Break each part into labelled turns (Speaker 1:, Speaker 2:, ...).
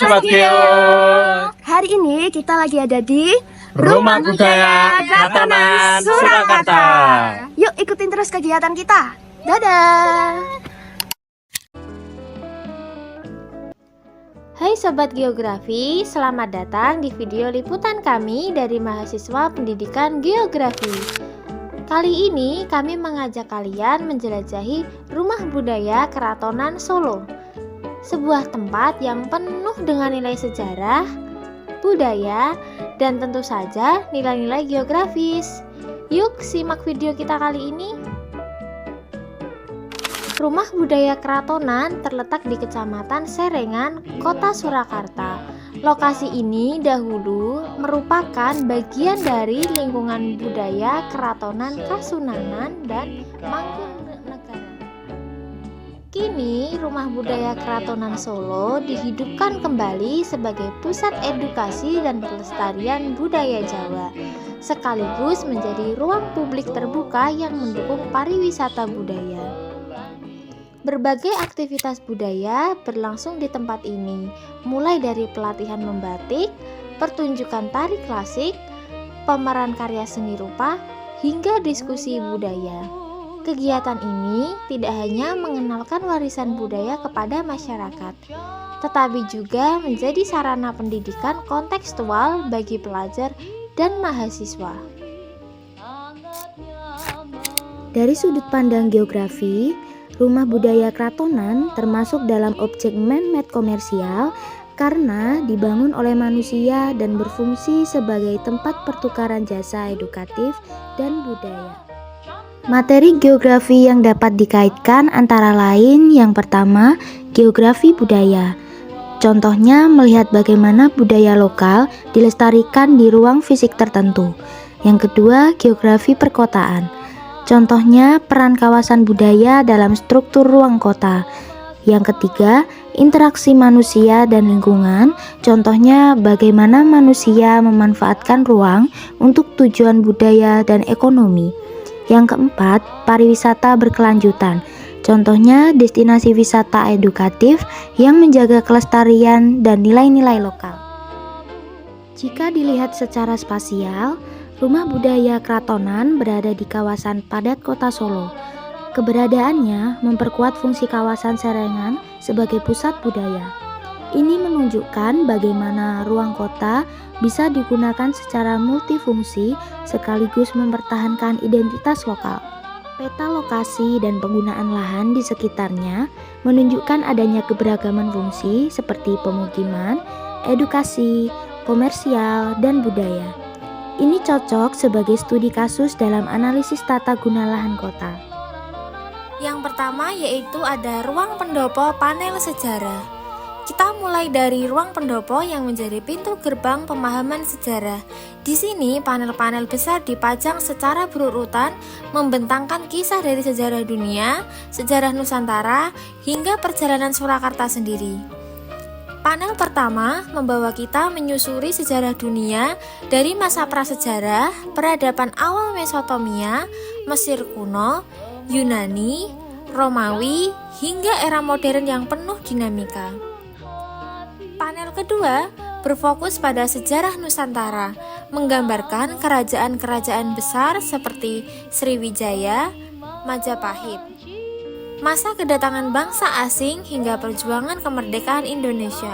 Speaker 1: Sobat Geo.
Speaker 2: Hari ini kita lagi ada di
Speaker 1: Rumah Budaya Kratonan Surakarta.
Speaker 2: Yuk ikutin terus kegiatan kita. Dadah.
Speaker 3: Hai Sobat Geografi, selamat datang di video liputan kami dari mahasiswa pendidikan geografi. Kali ini kami mengajak kalian menjelajahi Rumah Budaya Kratonan Solo, sebuah tempat yang penuh dengan nilai sejarah, budaya, dan tentu saja nilai-nilai geografis. Yuk simak video kita kali ini. Rumah Budaya Kratonan terletak di Kecamatan Serengan, Kota Surakarta. Lokasi ini dahulu merupakan bagian dari lingkungan budaya Kratonan Kasunanan dan Mangkunegaran. Kini, Rumah Budaya Kratonan Solo dihidupkan kembali sebagai pusat edukasi dan pelestarian budaya Jawa, sekaligus menjadi ruang publik terbuka yang mendukung pariwisata budaya. Berbagai aktivitas budaya berlangsung di tempat ini, mulai dari pelatihan membatik, pertunjukan tari klasik, pemeran karya seni rupa, hingga diskusi budaya. Kegiatan ini tidak hanya mengenalkan warisan budaya kepada masyarakat, tetapi juga menjadi sarana pendidikan kontekstual bagi pelajar dan mahasiswa.
Speaker 4: Dari sudut pandang geografi, Rumah Budaya Kratonan termasuk dalam objek man-made komersial karena dibangun oleh manusia dan berfungsi sebagai tempat pertukaran jasa edukatif dan budaya. Materi geografi yang dapat dikaitkan antara lain yang pertama, geografi budaya. Contohnya melihat bagaimana budaya lokal dilestarikan di ruang fisik tertentu. Yang kedua, geografi perkotaan. Contohnya peran kawasan budaya dalam struktur ruang kota. Yang ketiga, interaksi manusia dan lingkungan. Contohnya bagaimana manusia memanfaatkan ruang untuk tujuan budaya dan ekonomi. Yang keempat, pariwisata berkelanjutan. Contohnya destinasi wisata edukatif yang menjaga kelestarian dan nilai-nilai lokal. Jika dilihat secara spasial, Rumah Budaya Kratonan berada di kawasan padat kota Solo. Keberadaannya memperkuat fungsi kawasan Serengan sebagai pusat budaya. Ini menunjukkan bagaimana ruang kota bisa digunakan secara multifungsi sekaligus mempertahankan identitas lokal. Peta lokasi dan penggunaan lahan di sekitarnya menunjukkan adanya keberagaman fungsi seperti pemukiman, edukasi, komersial, dan budaya. Ini cocok sebagai studi kasus dalam analisis tata guna lahan kota.
Speaker 3: Yang pertama yaitu ada ruang pendopo panel sejarah. Kita mulai dari ruang pendopo yang menjadi pintu gerbang pemahaman sejarah. Di sini panel-panel besar dipajang secara berurutan membentangkan kisah dari sejarah dunia, sejarah Nusantara, hingga perjalanan Surakarta sendiri. Panel pertama membawa kita menyusuri sejarah dunia dari masa prasejarah, peradaban awal Mesopotamia, Mesir kuno, Yunani, Romawi, hingga era modern yang penuh dinamika. Panel kedua berfokus pada sejarah Nusantara, menggambarkan kerajaan-kerajaan besar seperti Sriwijaya, Majapahit, masa kedatangan bangsa asing hingga perjuangan kemerdekaan Indonesia.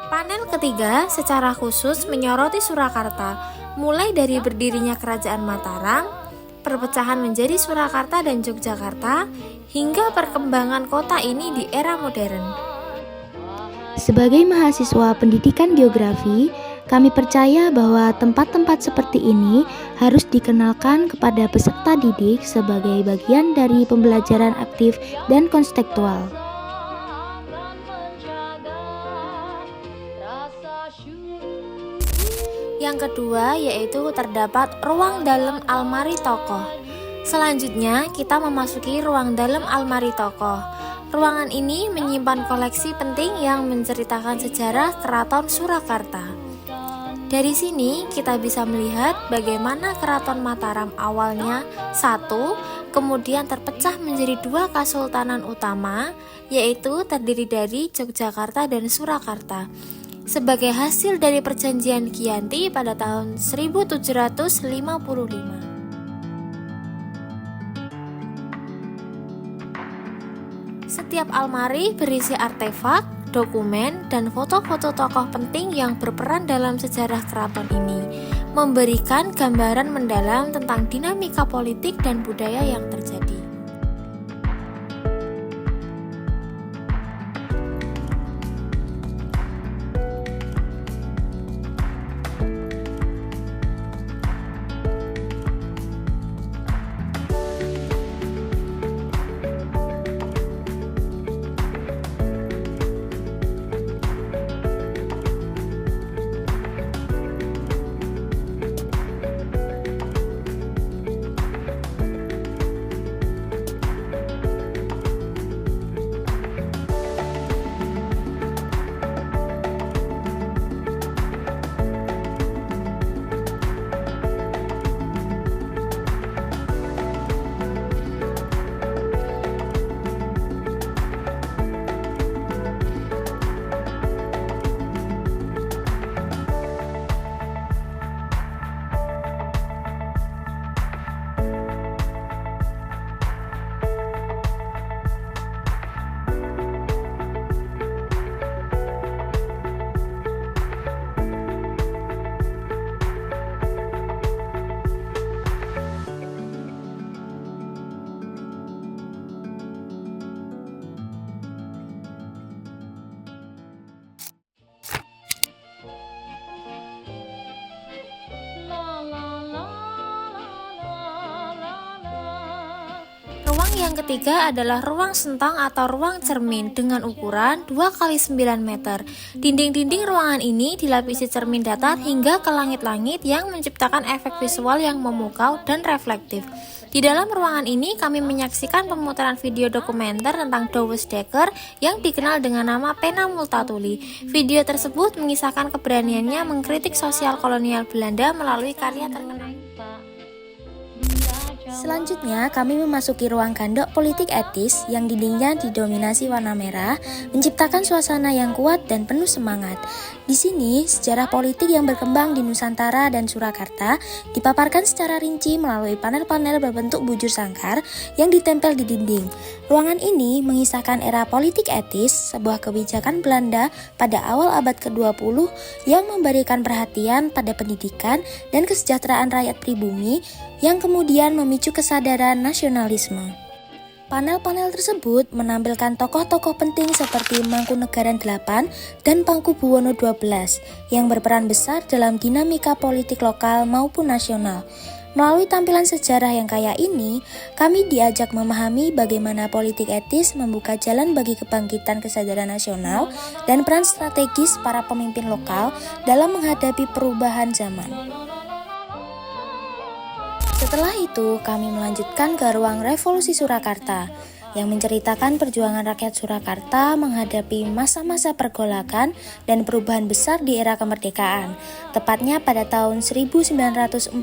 Speaker 3: Panel ketiga secara khusus menyoroti Surakarta, mulai dari berdirinya Kerajaan Mataram, perpecahan menjadi Surakarta dan Yogyakarta, hingga perkembangan kota ini di era modern.
Speaker 4: Sebagai mahasiswa pendidikan geografi, kami percaya bahwa tempat-tempat seperti ini harus dikenalkan kepada peserta didik sebagai bagian dari pembelajaran aktif dan konstekstual.
Speaker 3: Yang kedua yaitu terdapat ruang dalam almari tokoh. Selanjutnya kita memasuki ruang dalam almari tokoh. Ruangan ini menyimpan koleksi penting yang menceritakan sejarah Keraton Surakarta. Dari sini kita bisa melihat bagaimana Keraton Mataram awalnya satu, kemudian terpecah menjadi dua kesultanan utama, yaitu terdiri dari Yogyakarta dan Surakarta. sebagai hasil dari perjanjian Giyanti pada tahun 1755. Setiap almari berisi artefak, dokumen, dan foto-foto tokoh penting yang berperan dalam sejarah keraton ini, memberikan gambaran mendalam tentang dinamika politik dan budaya yang terjadi. Ruang yang ketiga adalah ruang sentang atau ruang cermin dengan ukuran 2 x 9 meter. Dinding-dinding ruangan ini dilapisi cermin datar hingga ke langit-langit yang menciptakan efek visual yang memukau dan reflektif. Di dalam ruangan ini kami menyaksikan pemutaran video dokumenter tentang Douwe Dekker yang dikenal dengan nama Pena Multatuli. Video tersebut mengisahkan keberaniannya mengkritik sosial kolonial Belanda melalui karya terkenal.
Speaker 4: Selanjutnya, kami memasuki ruang gandok politik etis yang dindingnya didominasi warna merah, menciptakan suasana yang kuat dan penuh semangat. Di sini, sejarah politik yang berkembang di Nusantara dan Surakarta dipaparkan secara rinci melalui panel-panel berbentuk bujur sangkar yang ditempel di dinding. Ruangan ini mengisahkan era politik etis, sebuah kebijakan Belanda pada awal abad ke-20 yang memberikan perhatian pada pendidikan dan kesejahteraan rakyat pribumi yang kemudian memicu kesadaran nasionalisme. Panel-panel tersebut menampilkan tokoh-tokoh penting seperti Mangkunegaran VIII dan Pakubuwono XII yang berperan besar dalam dinamika politik lokal maupun nasional. Melalui tampilan sejarah yang kaya ini, kami diajak memahami bagaimana politik etis membuka jalan bagi kebangkitan kesadaran nasional dan peran strategis para pemimpin lokal dalam menghadapi perubahan zaman. Setelah itu, kami melanjutkan ke ruang Revolusi Surakarta yang menceritakan perjuangan rakyat Surakarta menghadapi masa-masa pergolakan dan perubahan besar di era kemerdekaan, tepatnya pada tahun 1942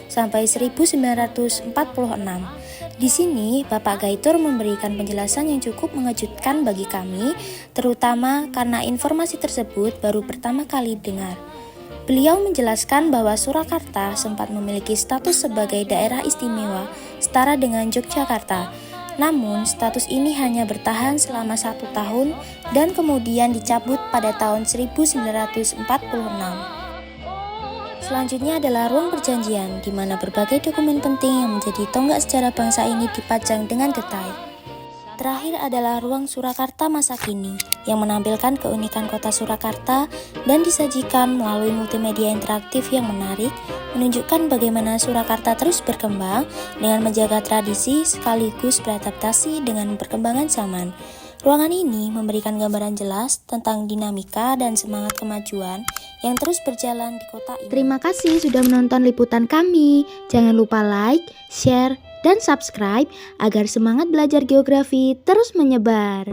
Speaker 4: sampai 1946. Di sini, Bapak Gaitur memberikan penjelasan yang cukup mengejutkan bagi kami, terutama karena informasi tersebut baru pertama kali dengar. Beliau menjelaskan bahwa Surakarta sempat memiliki status sebagai daerah istimewa setara dengan Yogyakarta. Namun, status ini hanya bertahan selama 1 tahun dan kemudian dicabut pada tahun 1946. Selanjutnya adalah ruang perjanjian, di mana berbagai dokumen penting yang menjadi tonggak sejarah bangsa ini dipajang dengan detail. Terakhir adalah ruang Surakarta masa kini, yang menampilkan keunikan kota Surakarta dan disajikan melalui multimedia interaktif yang menarik, menunjukkan bagaimana Surakarta terus berkembang dengan menjaga tradisi sekaligus beradaptasi dengan perkembangan zaman. Ruangan ini memberikan gambaran jelas tentang dinamika dan semangat kemajuan yang terus berjalan di kota ini. Terima kasih sudah menonton liputan kami. Jangan lupa like, share, dan subscribe agar semangat belajar geografi terus menyebar.